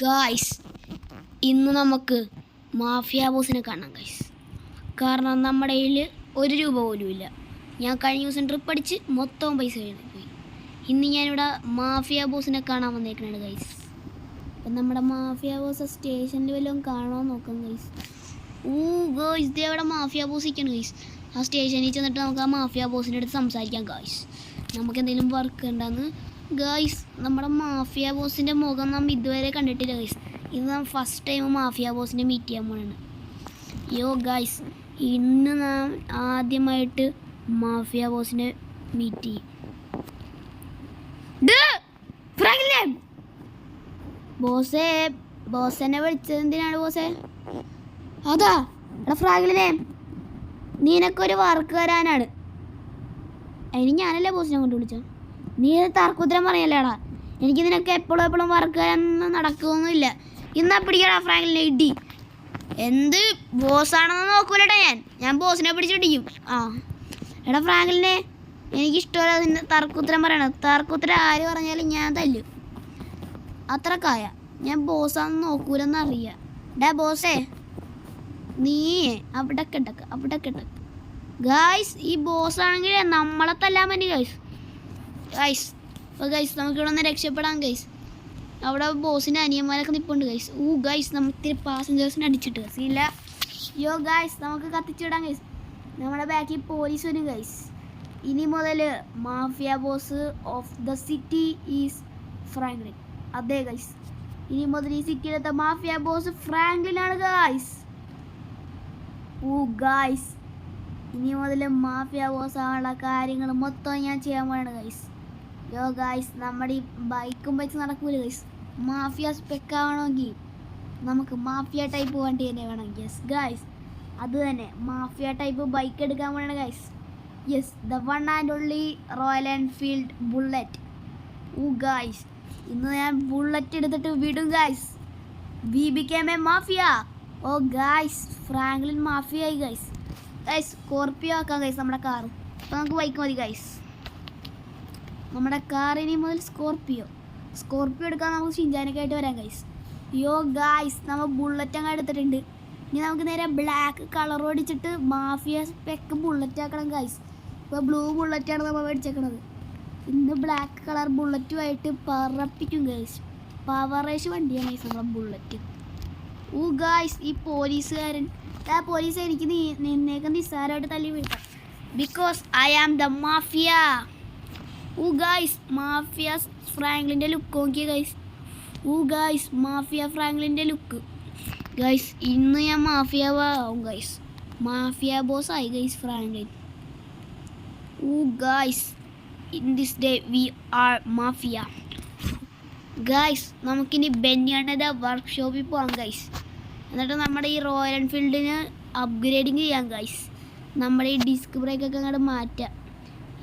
Guys, ഇന്ന് നമുക്ക് mafia ബോസിനെ കാണാം ഗായ്സ്. കാരണം നമ്മുടെ കയ്യിൽ ₹1 പോലും ഇല്ല. ഞാൻ കഴിഞ്ഞ ദിവസം ട്രിപ്പ് അടിച്ച് മൊത്തം പൈസ പോയി. ഇന്ന് ഞാനിവിടെ മാഫിയ ബോസിനെ കാണാൻ വന്നേക്കണാണ് ഗൈസ്. അപ്പം നമ്മുടെ മാഫിയ ബോസ് സ്റ്റേഷനിൽ വല്ലതും കാണാൻ നോക്കാം ഗൈസ്. ഗോയ്സ്, ഇതേ അവിടെ മാഫിയ ബോസ് ഇരിക്കണം ഗൈസ്. ആ സ്റ്റേഷനിൽ ചെന്നിട്ട് നമുക്ക് ആ മാഫിയ ബോസിൻ്റെ അടുത്ത് സംസാരിക്കാം ഗായ്സ്. നമുക്ക് എന്തെങ്കിലും വർക്ക് ഉണ്ടെന്ന് ഗായ്സ്. നമ്മുടെ മാഫിയ ബോസിൻ്റെ മുഖം നാം ഇതുവരെ കണ്ടിട്ടില്ല ഗൈസ്. ഇത് നാം ഫസ്റ്റ് ടൈം മാഫിയ ബോസിനെ മീറ്റ് ചെയ്യാൻ പോവാണ്. ഗായ്സ്, ഇന്ന് നാം ആദ്യമായിട്ട് മാഫിയ ബോസിനെ മീറ്റ് ചെയ്യും. ബോസെന്നെ വിളിച്ചത് എന്തിനാണ് ബോസേ? അതാ എടാ ഫ്രാങ്കിലിനെ, നിനക്കൊരു വർക്ക് വരാനാണ്. അതിന് ഞാനല്ലേ ബോസിനെ കൊണ്ട് വിളിച്ചത്. നീ തർക്കുത്തരം പറയല്ലേടാ. എനിക്ക് നിനക്ക് എപ്പോഴും വർക്ക് വരാനൊന്നും നടക്കുകയൊന്നുമില്ല. ഇന്നാ പിടിക്കടാ ഫ്രാങ്കിലിനെ ഇടി. എന്ത് ബോസാണെന്ന് നോക്കൂലട്ടാ. ഞാൻ ബോസിനെ പിടിച്ചിടിക്കും. എടാ ഫ്രാങ്കിലിനെ, എനിക്കിഷ്ടമല്ല നിന്നെ തർക്കുത്തരം പറയണം. തർക്കുത്തരം ആര് പറഞ്ഞാലും ഞാൻ തല്ലും. അത്രക്കായ ഞാൻ ബോസാണെന്ന് നോക്കൂലെന്നറിയാം. ഡാ ബോസേ, നീ അവിടെ കിടക്ക്. ഗായ്സ്, ഈ ബോസാണെങ്കിൽ നമ്മളെ തല്ലാൻ പറ്റി ഗൈസ്. അപ്പോൾ ഗൈസ്, നമുക്കിവിടെ ഒന്ന് രക്ഷപ്പെടാം ഗൈസ്. അവിടെ ബോസിൻ്റെ അനിയന്മാരൊക്കെ നിൽപ്പുണ്ട് ഗൈസ്. ഗൈസ്, നമുക്ക് പാസഞ്ചേഴ്സിനെ അടിച്ചിട്ട് ഇല്ല. ഗൈസ്, നമുക്ക് കത്തിച്ചിടാം ഗൈസ്. നമ്മുടെ ബാക്കിൽ പോലീസ് വരും ഗൈസ്. ഇനി മുതൽ mafia boss of the city is Franklin. അതെ ഗൈസ്, ഇനി മുതൽ ഈ സിറ്റിയിലത്തെ മാഫിയ ബോസ് ഫ്രാങ്ക്ലിനാണ് ഗൈസ്. ഗൈസ്, ഇനി മുതൽ മാഫിയ ബോസ് ആവാനുള്ള കാര്യങ്ങൾ മൊത്തം ഞാൻ ചെയ്യാൻ പോവാണ് ഗൈസ്. ഗൈസ്, നമ്മുടെ ഈ ബൈക്കും വെച്ച് നടക്കൂല ഗൈസ്. മാഫിയ സ്പെക്ക് ആവണമെങ്കിൽ നമുക്ക് മാഫിയ ടൈപ്പ് വണ്ടി തന്നെ വേണം. ഗൈസ്, അത് തന്നെ മാഫിയ ടൈപ്പ് ബൈക്ക് എടുക്കാൻ വേണം guys. The one and only Royal Enfield bullet. Guys, ഇന്ന് ഞാൻ ബുള്ളറ്റ് എടുത്തിട്ട് വിടും guys. We become a mafia. Guys, Franklin mafia ആയി ഗൈസ്. സ്കോർപ്പിയോ ആക്കാം ഗൈസ് നമ്മുടെ കാർ. അപ്പോൾ നമുക്ക് ബൈക്ക് മതി ഗൈസ്. നമ്മുടെ കാറിനി മുതൽ സ്കോർപ്പിയോ എടുക്കാൻ നമുക്ക് ഷിൻജാനൊക്കെ ആയിട്ട് വരാം ഗൈസ്. ഗൈസ്, നമ്മൾ ബുള്ളറ്റ് അങ്ങ് എടുത്തിട്ടുണ്ട്. ഇനി നമുക്ക് നേരെ ബ്ലാക്ക് കളർ ഓടിച്ചിട്ട് മാഫിയ സ്പെക്ക് ബുള്ളറ്റ് ആക്കണം ഗൈസ്. ഇപ്പോൾ ബ്ലൂ ബുള്ളറ്റാണ് നമ്മൾ മേടിച്ചേക്കണത്. ഇന്ന് ബ്ലാക്ക് കളർ ബുള്ളറ്റുമായിട്ട് പറപ്പിക്കും ഗൈസ്. പവറേഷ് വണ്ടിയാണ് ഗൈസ് നമ്മുടെ ബുള്ളറ്റ്. ഗൈസ്, ഈ പോലീസുകാരൻ പോലീസ് എനിക്ക് നിന്നേക്ക് നിസ്സാരമായിട്ട് തല്ലി വീഴ്ത്താം. Because I am the mafia. Guys, mafia ഫ്രാങ്ക്ലിൻ്റെ ലുക്ക് നോക്കിയ ഗൈസ്. ഗൈസ്, മാഫിയ ഫ്രാങ്ക്ലിൻ്റെ ലുക്ക് ഗൈസ്. ഇന്ന് ഞാൻ മാഫിയ ആവും ഗൈസ്. മാഫിയ ബോസ് ആയി guys Franklin. Guys, in this day we are mafia. Guys, നമുക്കിനി ബെന്യാണയുടെ വർക്ക്ഷോപ്പിൽ പോകാം ഗൈസ്. എന്നിട്ട് നമ്മുടെ ഈ റോയൽ എൻഫീൽഡിന് അപ്ഗ്രേഡിങ് ചെയ്യാം ഗൈസ്. നമ്മുടെ ഈ ഡിസ്ക് ബ്രേക്കൊക്കെ അങ്ങോട്ട് മാറ്റാം.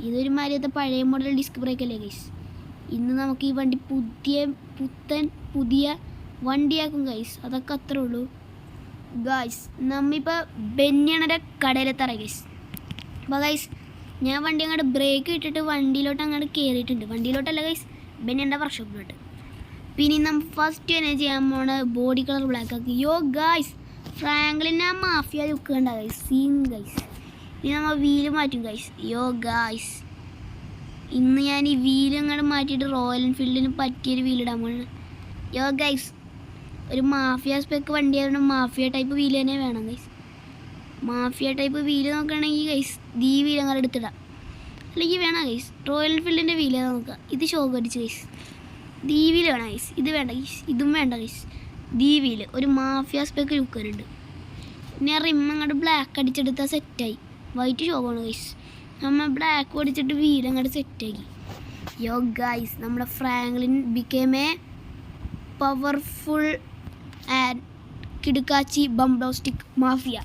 ഇതൊരു മാതിരിയത്തെ പഴയ മോഡൽ ഡിസ്ക് ബ്രേക്കല്ലേ ഗൈസ്. ഇന്ന് നമുക്ക് ഈ വണ്ടി പുതിയ വണ്ടിയാക്കും ഗൈസ്. അതൊക്കെ അത്രേ ഉള്ളൂ ഗൈസ്. നമ്മിപ്പോൾ ബെന്യാണയുടെ കടയിലെത്തറ ഗൈസ്. അപ്പോൾ ഗൈസ്, ഞാൻ വണ്ടി അങ്ങോട്ട് ബ്രേക്ക് ഇട്ടിട്ട് വണ്ടിയിലോട്ട് അങ്ങോട്ട് കയറിയിട്ടുണ്ട്. വണ്ടിയിലോട്ടല്ല ഗൈസ്, ബെന്യാണയുടെ വർക്ക്ഷോപ്പിലോട്ട്. പിന്നെ നമ്മൾ ഫസ്റ്റ് തന്നെ ചെയ്യാൻ പോണ ബോഡി കളർ ബ്ലാക്ക് ആക്കി. ഗൈസ്, ഫ്രാങ്ക്ലിന് ആ മാഫിയ ലുക്ക് കണ്ട ഗൈസ്. Scene guys. ഇനി നമ്മൾ വീല് മാറ്റും ഗൈസ്. ഗൈസ്, ഇന്ന് ഞാൻ ഈ വീല് അങ്ങോട്ട് മാറ്റിയിട്ട് റോയൽ എൻഫീൽഡിന് പറ്റിയൊരു വീലിടാൻ പോണ്. ഗൈസ്, ഒരു മാഫിയ സ്പെക്ക് വണ്ടി ആയതുകൊണ്ട് മാഫിയ ടൈപ്പ് വീല് തന്നെ വേണം ഗൈസ്. മാഫിയ ടൈപ്പ് വീല് നോക്കുകയാണെങ്കിൽ ഗൈസ് ഈ വീല് അങ്ങോട്ട് എടുത്തിടാം. അല്ലെങ്കിൽ വേണം ഗൈസ് റോയൽ എൻഫീൽഡിൻ്റെ വീല് നോക്കുക. ഇത് ഷോക്ക് അടിച്ച് ഗൈസ്. ദീ വീല് വേണം ഗൈസ്. ഇത് വേണ്ട ഗൈസ്, ഇതും വേണ്ട ഗൈസ്. ദീ വീല് ഒരു മാഫിയ സ്പെക്ക് ലുക്ക് വരുന്നുണ്ട്. ഇനി ആ റിം അങ്ങോട്ട് ബ്ലാക്ക് അടിച്ചെടുത്താൽ സെറ്റായി. വൈറ്റ് ഷോക്കാണ് ഗൈസ്. നമ്മൾ ബ്ലാക്ക് അടിച്ചിട്ട് വീല് അങ്ങോട്ട് സെറ്റാക്കി. ഗൈസ്, നമ്മുടെ Franklin become a powerful and കിടുക്കാച്ചി ബംബ്ലോസ്റ്റിക് മാഫിയ.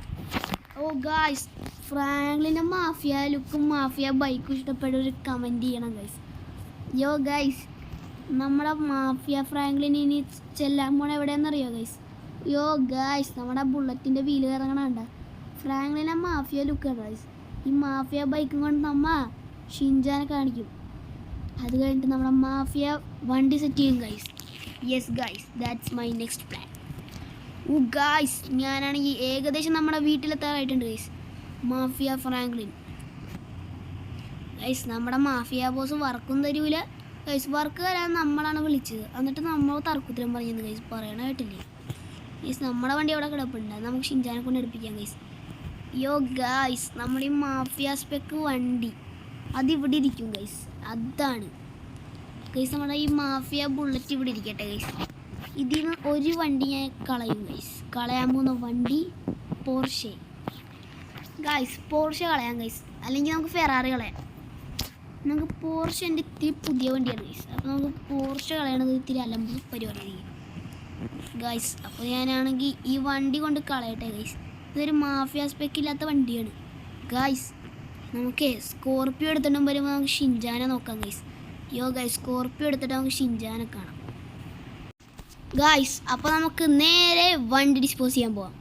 ഗൈസ്, ഫ്രാങ്ക്ലിൻ്റെ മാഫിയ ലുക്കും മാഫിയ ബൈക്കും ഇഷ്ടപ്പെട്ട ഒരു കമൻറ്റ് ചെയ്യണം ഗൈസ്. ഗൈസ്, നമ്മുടെ മാഫിയ ഫ്രാങ്ക്ലിൻ ഇനി ചെല്ലാൻ പോണ എവിടെയാണെന്നറിയോ ഗൈസ്? ഗൈസ്, നമ്മുടെ ബുള്ളറ്റിൻ്റെ വീല് ഇറങ്ങണണ്ട. ഫ്രാങ്ക്ലിനെ മാഫിയ ലുക്കാണ് ഗൈസ്. ഈ മാഫിയ ബൈക്കും കൊണ്ട് നമ്മ ഷിൻജാനെ കാണിക്കും. അത് കഴിഞ്ഞിട്ട് നമ്മുടെ മാഫിയ വണ്ടി സെറ്റ് ചെയ്യും guys. Yes guys, that's my next plan. Guys ഞാനാണെങ്കിൽ ഏകദേശം നമ്മുടെ വീട്ടിലെത്താറായിട്ടുണ്ട് ഗൈസ്. മാഫിയ ഫ്രാങ്ക്ലിൻ ഗൈസ്, നമ്മുടെ മാഫിയ ബോസ് വർക്കും തരൂല ഗൈസ്. വർക്ക് തരാൻ നമ്മളാണ് വിളിച്ചത്, എന്നിട്ട് നമ്മൾ തർക്കുത്തരം പറഞ്ഞത് ഗൈസ്. പറയണ കേട്ടില്ലേ ഗൈസ്? നമ്മുടെ വണ്ടി അവിടെ കിടപ്പുണ്ട്, നമുക്ക് ഷിൻചാനെ കൊണ്ട് എടുപ്പിക്കാം ഗൈസ്. യോ ഗൈസ്, നമ്മൾ ഈ മാഫിയ സ്പെക്ക് വണ്ടി അതിവിടെ ഇരിക്കും ഗൈസ്. അതാണ് ഗൈസ് നമ്മുടെ ഈ മാഫിയ ബുള്ളറ്റ് ഇവിടെ ഇരിക്കട്ടെ ഗൈസ്. ഇതിൽ നിന്ന് ഒരു വണ്ടി ഞാൻ കളയും ഗൈസ്. കളയാൻ പോകുന്ന വണ്ടി പോർഷെ ഗൈസ്. പോർഷെ കളയാം ഗൈസ്, അല്ലെങ്കിൽ നമുക്ക് ഫെറാറി കളയാം. നമുക്ക് പോർഷെ എൻ്റെ ഇത്തിരി പുതിയ വണ്ടിയാണ് ഗൈസ്. അപ്പോൾ നമുക്ക് പോർഷെ കളയണത് ഇത്തിരി അലമ്പ് പരിപാടിയായിരിക്കും ഗൈസ്. അപ്പോൾ ഞാനാണെങ്കിൽ ഈ വണ്ടി കൊണ്ട് കളയട്ടെ ഗൈസ്. ഇതൊരു മാഫിയ സ്പെക്കില്ലാത്ത വണ്ടിയാണ് ഗൈസ്. നമുക്ക് സ്കോർപ്പിയോ എടുത്തിട്ടും വരുമ്പോൾ നമുക്ക് ഷിൻചാനെ നോക്കാം ഗൈസ്. യോ ഗൈസ്, സ്കോർപ്പിയോ എടുത്തിട്ട് നമുക്ക് ഷിൻചാനെ കാണാം ഗൈസ്. അപ്പോൾ നമുക്ക് നേരെ വണ്ടി ഡിസ്പോസ് ചെയ്യാൻ പോവാം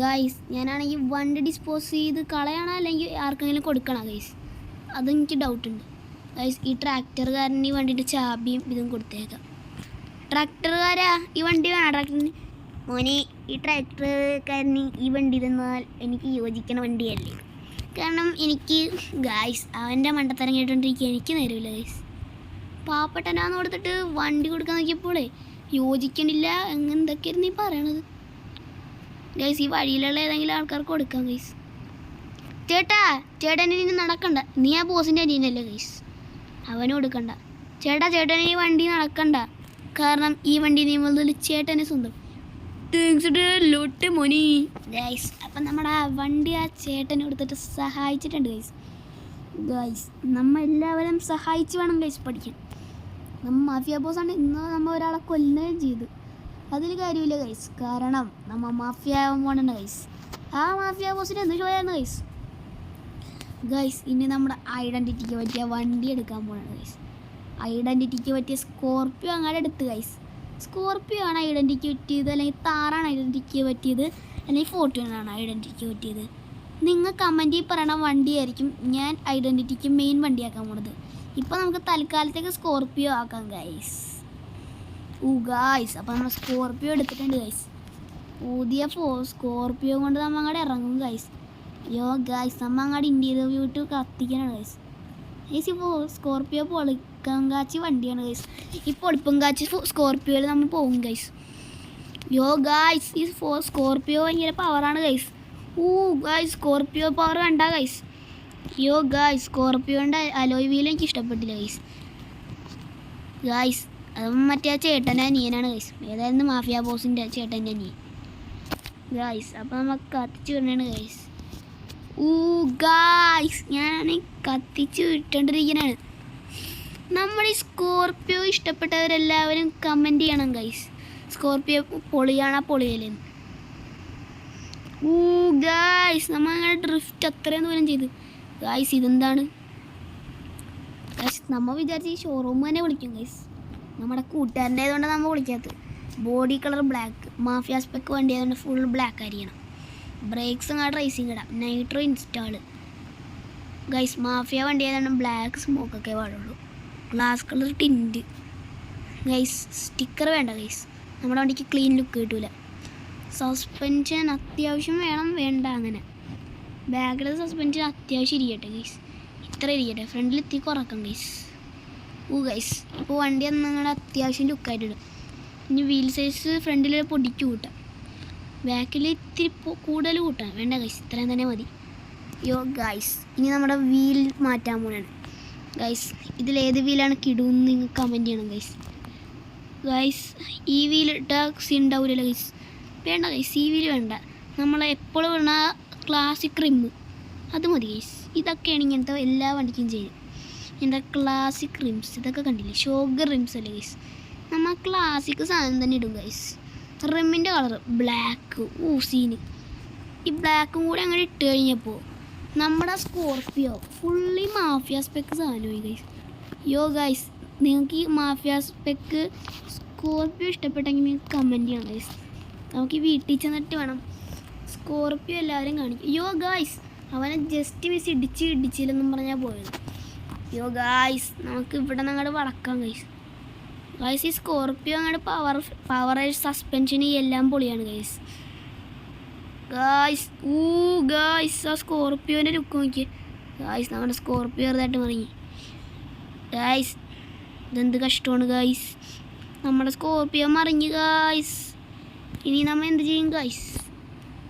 ഗൈസ്. ഞാനാണെങ്കിൽ വണ്ടി ഡിസ്പോസ് ചെയ്ത് കളയണോ അല്ലെങ്കിൽ ആർക്കെങ്കിലും കൊടുക്കണോ ഗൈസ്? അതെനിക്ക് ഡൗട്ടുണ്ട് ഗൈസ്. ഈ ട്രാക്ടറുകാരന് ഈ വണ്ടിൻ്റെ ചാബിയും ഇതും കൊടുത്തേക്കാം. ട്രാക്ടറുകാരാ, ഈ വണ്ടി വേണം ട്രാക്ടറിന്. മോനെ, ഈ ട്രാക്ടറുകാരന് ഈ വണ്ടി തന്നാൽ എനിക്ക് യോജിക്കണ വണ്ടിയല്ലേ. കാരണം എനിക്ക് ഗൈസ് അവൻ്റെ മണ്ടത്തരം കേട്ടോണ്ടിരിക്കുക എനിക്ക് നേരമില്ല ഗൈസ്. പാവപ്പെട്ടനാന്ന് കൊടുത്തിട്ട് വണ്ടി കൊടുക്കാൻ നോക്കിയപ്പോളേ യോജിക്കണില്ല. എന്തൊക്കെയായിരുന്നു നീ പറയണത് ഗൈസ്? ഈ വഴിയിലുള്ള ഏതെങ്കിലും ആൾക്കാർക്ക് കൊടുക്കാം ഗൈസ്. ചേട്ടൻ ഇനി നടക്കണ്ട, നീ ആ ബോസിൻ്റെ അനിയനല്ലേ ഗൈസ്, അവന് കൊടുക്കണ്ട. ചേട്ടൻ ഈ വണ്ടി നടക്കണ്ട, കാരണം ഈ വണ്ടി നീ മുതൽ ചേട്ടന് സ്വന്തം. ലോട്ട് മോനി ഗൈസ്. അപ്പം നമ്മുടെ ആ വണ്ടി ആ ചേട്ടന് കൊടുത്തിട്ട് സഹായിച്ചിട്ടുണ്ട് ഗൈസ്. നമ്മളെല്ലാവരും സഹായിച്ച് വേണം ഗൈസ് പഠിക്കാൻ. നമ്മൾ മാഫിയ ബോസാണ്. ഇന്ന് നമ്മൾ ഒരാളെ കൊല്ലുകയും ചെയ്തു, അതിൽ കാര്യമില്ല ഗൈസ്. കാരണം നമ്മൾ മാഫിയ പോകണുണ്ട് ഗൈസ്. ആ മാഫിയ ബോസിന് എന്ത് ചോദിയായിരുന്നു ഗൈസ്. ഇനി നമ്മുടെ ഐഡൻറ്റിറ്റിക്ക് പറ്റിയ വണ്ടി എടുക്കാൻ പോകണം ഗൈസ്. ഐഡൻറ്റിറ്റിക്ക് പറ്റിയ സ്കോർപ്പിയോ അങ്ങനെ എടുത്ത് ഗൈസ്. സ്കോർപ്പിയോ ആണ് ഐഡൻറ്റിറ്റിക്ക് പറ്റിയത്, അല്ലെങ്കിൽ താറാണ് ഐഡൻറ്റിറ്റിക്ക് പറ്റിയത്, അല്ലെങ്കിൽ ഫോർച്യൂണറാണ് ഐഡൻറ്റിറ്റിക്ക് പറ്റിയത്. നിങ്ങൾ കമൻറ്റിൽ പറയണ വണ്ടിയായിരിക്കും ഞാൻ ഐഡൻറ്റിറ്റിക്ക് മെയിൻ വണ്ടിയാക്കാൻ പോണത്. ഇപ്പോൾ നമുക്ക് തൽക്കാലത്തേക്ക് സ്കോർപ്പിയോ ആക്കാം ഗൈസ്. ഗൈസ്, അപ്പോൾ നമ്മൾ സ്കോർപ്പിയോ എടുത്തിട്ടുണ്ട് ഗൈസ്. പുതിയ സ്കോർപ്പിയോ കൊണ്ട് നമ്മൾ അങ്ങോട്ട് ഇറങ്ങും ഗൈസ്. യോ ഗൈസ്, നമ്മൾ അങ്ങോട്ട് ഇന്ത്യയിൽ വ്യൂട്ട് കത്തിക്കാനാണ് ഗൈസ്. ഇപ്പോൾ സ്കോർപ്പിയോ പൊളിപ്പങ്കാച്ചി വണ്ടിയാണ് ഗൈസ്. ഈ പൊളിപ്പങ്കാച്ചി സ്കോർപ്പിയോയിൽ നമ്മൾ പോകും ഗൈസ്. യോ ഗൈസ്, ഈ സ്കോർപ്പിയോ ഭയങ്കര പവറാണ് ഗൈസ്. ഗൈസ്, സ്കോർപ്പിയോ പവർ കണ്ട ഗൈസ്. യോ ഗൈസ്, സ്കോർപ്പിയോൻ്റെ അലോയ് വീൽ എനിക്ക് ഇഷ്ടപ്പെട്ടില്ല ഗൈസ്. അത് മറ്റേ ചേട്ടൻ്റെ അനിയനാണ് ഗൈസ്. ഏതായിരുന്നു മാഫിയ ബോസിൻ്റെ ചേട്ടൻ്റെ അനിയൻ ഗൈസ്. അപ്പോൾ നമുക്ക് കത്തിച്ച് വിടണാണ് ഗൈസ്. ഗൈസ്, ഞാനാണെങ്കിൽ കത്തിച്ച് വിട്ടോണ്ടിരിക്കുന്നതാണ്. നമ്മുടെ ഈ സ്കോർപ്പിയോ ഇഷ്ടപ്പെട്ടവരെല്ലാവരും കമൻറ്റ് ചെയ്യണം ഗൈസ്. സ്കോർപ്പിയോ പൊളിയാണോ പൊളിയല്ലെന്ന്. ഗൈസ്, നമ്മൾ അങ്ങനെ ഡ്രിഫ്റ്റ് അത്രയും ദൂരം ചെയ്ത് ഗൈസ്. ഇതെന്താണ് ഗൈസ്? നമ്മൾ വിചാരിച്ച് ഈ ഷോറൂം തന്നെ വിളിക്കും ഗൈസ്. നമ്മുടെ കൂട്ടുകാരൻ്റെ ആയതുകൊണ്ടാണ് നമ്മൾ വിളിക്കാത്തത്. Body colour black, mafia spec വണ്ടി ആയതുകൊണ്ട് ഫുൾ ബ്ലാക്ക് ആയിരിക്കണം. ബ്രേക്സും ആ റേസിങ് ഇടാം. Nitro install guys. മാഫിയ വണ്ടി ആയതുകൊണ്ട് ബ്ലാക്ക് സ്മോക്കൊക്കെ പാടുള്ളൂ. Glass colour tint guys. Sticker വേണ്ട ഗൈസ്, നമ്മുടെ വണ്ടിക്ക് ക്ലീൻ ലുക്ക് കിട്ടൂല. സസ്പെൻഷൻ അത്യാവശ്യം വേണ്ട അങ്ങനെ. ബാക്കിലെ സസ്പെൻഷൻ അത്യാവശ്യം ഇരിക്കട്ടെ ഗൈസ്. ഇത്ര ഇരിക്കട്ടെ. ഫ്രണ്ടിൽ എത്തി കുറക്കാം ഗൈസ്. ഗൈസ്, ഇപ്പോൾ വണ്ടി നിങ്ങളുടെ അത്യാവശ്യം ലുക്കായിട്ടിടും. ഇനി വീൽ സൈസ് ഫ്രണ്ടിൽ പൊടിക്ക് കൂട്ടാം, ബാക്കിൽ ഇത്തിരി കൂടുതൽ കൂട്ടാം വേണ്ട ഗൈസ്. ഇത്രയും തന്നെ മതി. യോ ഗൈസ്, ഇനി നമ്മുടെ വീൽ മാറ്റാൻ പോകണം ഗൈസ്. ഇതിലേത് വീലാണ് കിടുമെന്ന് നിങ്ങൾ കമൻറ്റ് ചെയ്യണം ഗൈസ്. ഈ വീലിട്ട ഉണ്ടാവില്ലല്ലോ ഗൈസ്. വേണ്ട ഗൈസ്, ഈ വീല് വേണ്ട. നമ്മൾ എപ്പോഴും വേണ ക്ലാസിക് റിമ്മ് അത് മതി ഗൈസ്. ഇതൊക്കെയാണ് ഇങ്ങനത്തെ എല്ലാ വണ്ടിക്കും ചെയ്യും. ഇങ്ങനത്തെ ക്ലാസിക് റിംസ് ഇതൊക്കെ കണ്ടില്ലേ? ഷോഗർ റിംസ് അല്ലേ ഗൈസ്. നമ്മൾ ക്ലാസിക് സാധനം തന്നെ ഇടും ഗൈസ്. റിമ്മിൻ്റെ കളർ ബ്ലാക്ക്. സീന്. ഈ ബ്ലാക്കും കൂടി അങ്ങനെ ഇട്ട് കഴിഞ്ഞപ്പോൾ നമ്മുടെ സ്കോർപ്പിയോ ഫുള്ളി മാഫിയ സ്പെക്ക് സാധനമായി ഗൈസ്. യോ ഗൈസ്, നിങ്ങൾക്ക് ഈ മാഫിയ സ്പെക്ക് സ്കോർപ്പിയോ ഇഷ്ടപ്പെട്ടെങ്കിൽ നിങ്ങൾക്ക് കമൻറ്റ് ചെയ്യണം ഗൈസ്. നമുക്ക് ഈ വീട്ടിൽ ചെന്നിട്ട് വേണം സ്കോർപ്പിയോ എല്ലാവരും കാണിക്കും. യോ ഗൈസ്, അവനെ ജസ്റ്റ് മിസ് ഇടിച്ചില്ലെന്നും പറഞ്ഞാൽ പോയത്. യോ ഗൈസ്, നമുക്ക് ഇവിടെ നിന്ന് അങ്ങോട്ട് വളക്കാം ഗൈസ്. ഗൈസ് ഈ സ്കോർപ്പിയോ അങ്ങോട്ട് പവർ സസ്പെൻഷൻ എല്ലാം പൊളിയാണ് ഗൈസ്. ഗൈസ് ഗൈസ് ആ സ്കോർപ്പിയോൻ്റെ ലുക്ക് നോക്കി ഗൈസ്. നമ്മുടെ സ്കോർപ്പിയോ ചെറുതായിട്ട് മറിഞ്ഞു ഗൈസ്. ഇതെന്ത് കഷ്ടമാണ് ഗൈസ്, നമ്മുടെ സ്കോർപ്പിയോ മറിഞ്ഞു ഗൈസ്. ഇനി നമ്മൾ എന്ത് ചെയ്യും ഗൈസ്?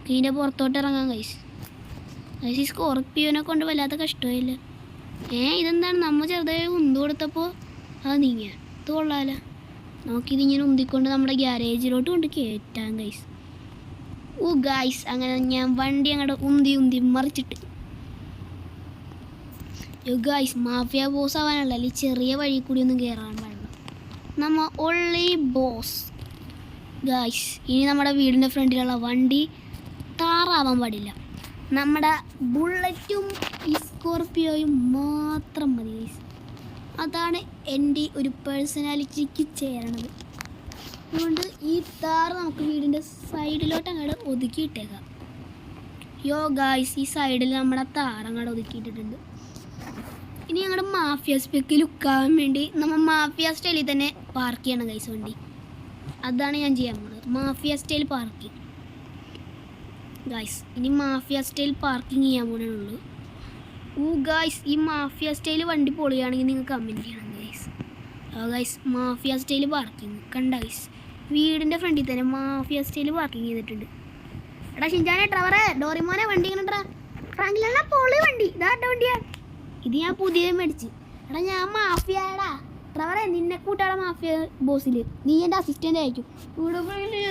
ഇതിൻ്റെ പുറത്തോട്ട് ഇറങ്ങാം ഗൈസ്. ഗൈസ് ഈ സ്കോർപ്പിയോനെ കൊണ്ട് വല്ലാത്ത കഷ്ടമായില്ല. ഇതെന്താണ് നമ്മൾ ചെറുതായി ഉന്ത് കൊടുത്തപ്പോൾ അത് നീങ്ങിയ ഇത് കൊള്ളാമല്ലോ. നമുക്കിതിങ്ങനെ ഉന്തിക്കൊണ്ട് നമ്മുടെ ഗ്യാരേജിലോട്ട് കൊണ്ട് കയറ്റാം ഗൈസ്. ഗൈസ് അങ്ങനെ ഞാൻ വണ്ടി അങ്ങോട്ട് ഉന്തി മറിച്ചിട്ട് ഗൈസ് മാഫിയ ബോസ് ആവാനുള്ള അല്ലെങ്കിൽ ചെറിയ വഴി കൂടി ഒന്നും കയറാൻ പാടില്ല. നമ്മൾ ഒള്ളി ബോസ് ഗൈസ്. ഇനി നമ്മുടെ വീടിൻ്റെ ഫ്രണ്ടിലുള്ള വണ്ടി താറാവാൻ പാടില്ല. നമ്മുടെ ബുള്ളറ്റും ഈ സ്കോർപ്പിയോയും മാത്രം മതി ഗൈസ്. അതാണ് എൻ്റെ ഒരു പേഴ്സണാലിറ്റിക്ക് ചേരണത്. അതുകൊണ്ട് ഈ താറ് നമുക്ക് വീടിൻ്റെ സൈഡിലോട്ട് അങ്ങോട്ട് ഒതുക്കിയിട്ടേക്കാം. ഗൈസ് ഈ സൈഡിൽ നമ്മുടെ താറ് അങ്ങോട്ട് ഒതുക്കിയിട്ടിട്ടുണ്ട്. ഇനി ഞങ്ങളുടെ മാഫിയ സ്പെക്ക് ലുക്കാവാൻ വേണ്ടി നമ്മൾ മാഫിയ സ്റ്റൈലിൽ തന്നെ പാർക്ക് ചെയ്യണം ഗൈസ് വണ്ടി. അതാണ് ഞാൻ ചെയ്യാൻ പോകുന്നത്, മാഫിയ സ്റ്റൈൽ പാർക്കിംഗ് ഗൈസ്. ഇനി മാഫിയ സ്റ്റൈൽ പാർക്കിംഗ് ചെയ്യാൻ പോകണുള്ളൂ. ഗൈസ് ഈ മാഫിയ സ്റ്റൈൽ വണ്ടി പൊളിയാണെങ്കിൽ നിങ്ങൾ കമൻറ്റ് ചെയ്യണം guys. Guys mafia style parking കണ്ട ഗൈസ്, വീടിൻ്റെ ഫ്രണ്ടിൽ തന്നെ മാഫിയ സ്റ്റൈൽ പാർക്കിംഗ് ചെയ്തിട്ടുണ്ട്. എടാ ഷിൻചാനെ ട്രവറെ ഡോറിമോനെ വണ്ടി ഇങ്ങനെ ഫ്രാങ്കിലാണ് പൊളി വണ്ടി. ഇതാട്ട വണ്ടിയാ ഇത്, ഞാൻ പുതിയ മേടിച്ച്. എടാ ഞാൻ മാഫിയാടാ ട്രവറെ, നിന്നെ കൂട്ടാടാ മാഫിയ ബോസിൽ. നീ എൻ്റെ അസിസ്റ്റൻ്റ് ആയിരിക്കും. ഇവിടെ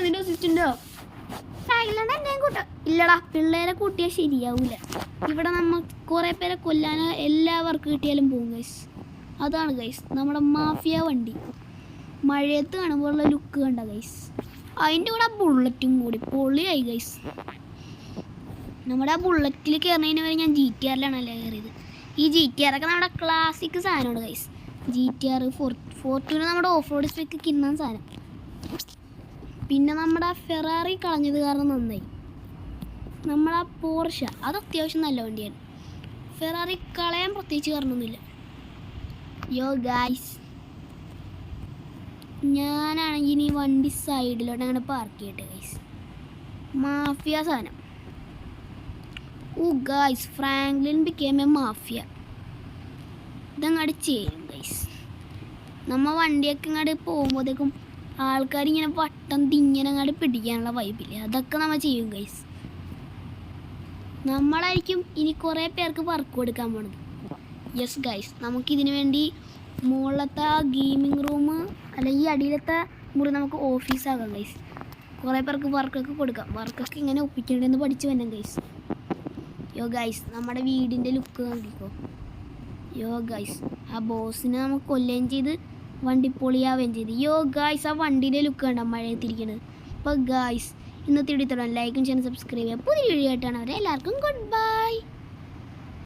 നിൻ്റെ അസിസ്റ്റൻ്റോ? ഫ്രാങ്കിലാണ് എന്നെയും കൂട്ടാ. ഇല്ലടാ പിള്ളേരെ കൂട്ടിയാൽ ശരിയാവൂല. ഇവിടെ നമ്മൾ കുറേ പേരെ കൊല്ലാനോ എല്ലാ വർക്ക് കിട്ടിയാലും പോകും ഗൈസ്. അതാണ് ഗൈസ് നമ്മുടെ മാഫിയ വണ്ടി. മഴയത്ത് കാണുമ്പോഴുള്ള ലുക്ക് കണ്ട ഗൈസ്. അതിൻ്റെ കൂടെ ആ ബുള്ളറ്റും കൂടി പൊളിയായി ഗൈസ്. നമ്മുടെ ആ ബുള്ളറ്റിൽ കയറുന്നതിന് വരെ ഞാൻ GTR-ലാണ് കയറിയത്. ഈ GTR ഒക്കെ നമ്മുടെ ക്ലാസിക് സാധനമാണ് ഗൈസ്. GTR ഫോർച്യൂണർ നമ്മുടെ ഓഫ് റോഡ് സ്പെക്ക് കിണ്ണാൻ സാധനം. പിന്നെ നമ്മുടെ ഫെറാറി കളഞ്ഞത് കാരണം നന്നായി. നമ്മുടെ ആ പോർഷ അത് അത്യാവശ്യം നല്ല വണ്ടിയാണ്. ഫെറാറി കളയാൻ പ്രത്യേകിച്ച് കാരണമൊന്നുമില്ല. ഗൈസ് ഞാനാണെങ്കിൽ ഇനി വണ്ടി സൈഡിലോട്ട് അങ്ങനെ പാർക്ക് ചെയ്യട്ടെ ഗൈസ്. മാഫിയ സാധനം. Guys Franklin become a mafia. ഇതങ്ങോട്ട് ചെയ്യും ഗൈസ്. നമ്മൾ വണ്ടിയൊക്കെ ഇങ്ങോട്ട് പോകുമ്പോഴത്തേക്കും ആൾക്കാർ ഇങ്ങനെ വട്ടം തിങ്ങനെ അങ്ങോട്ട് പിടിക്കാനുള്ള വൈബില്ലേ, അതൊക്കെ നമ്മൾ ചെയ്യും ഗൈസ്. നമ്മളായിരിക്കും ഇനി കുറേ പേർക്ക് വർക്ക് കൊടുക്കാൻ പോണത്. യെസ് ഗൈസ്, നമുക്കിതിന് വേണ്ടി മുകളിലത്തെ ഗെയിമിംഗ് റൂം അല്ലെങ്കിൽ അടിയിലത്തെ മുറി നമുക്ക് ഓഫീസാകാം ഗൈസ്. കുറേ പേർക്ക് വർക്കൊക്കെ കൊടുക്കാം. വർക്കൊക്കെ ഇങ്ങനെ ഒപ്പിക്കേണ്ടതെന്ന് പഠിച്ചു വരണം ഗൈസ്. ഗൈസ് നമ്മുടെ വീടിൻ്റെ ലുക്ക് കണ്ടിക്കോ. ഗൈസ് ആ ബോസിനെ നമുക്ക് കൊല്ലുകയും ചെയ്ത് വണ്ടി പൊളിയാവുകയും ചെയ്ത്. ഗൈസ് ആ വണ്ടീൻ്റെ ലുക്ക് കണ്ട മഴയത്തിരിക്കണത്. അപ്പോൾ ഗൈസ് ഇന്നത്തെ വീഡിയോ തുടരാൻ ലൈക്കും ചെയ്യാൻ സബ്സ്ക്രൈബ് ചെയ്യുക. പുതിയ വീഡിയോ ആയിട്ടാണ് അവരെ എല്ലാവർക്കും ഗുഡ് ബൈ.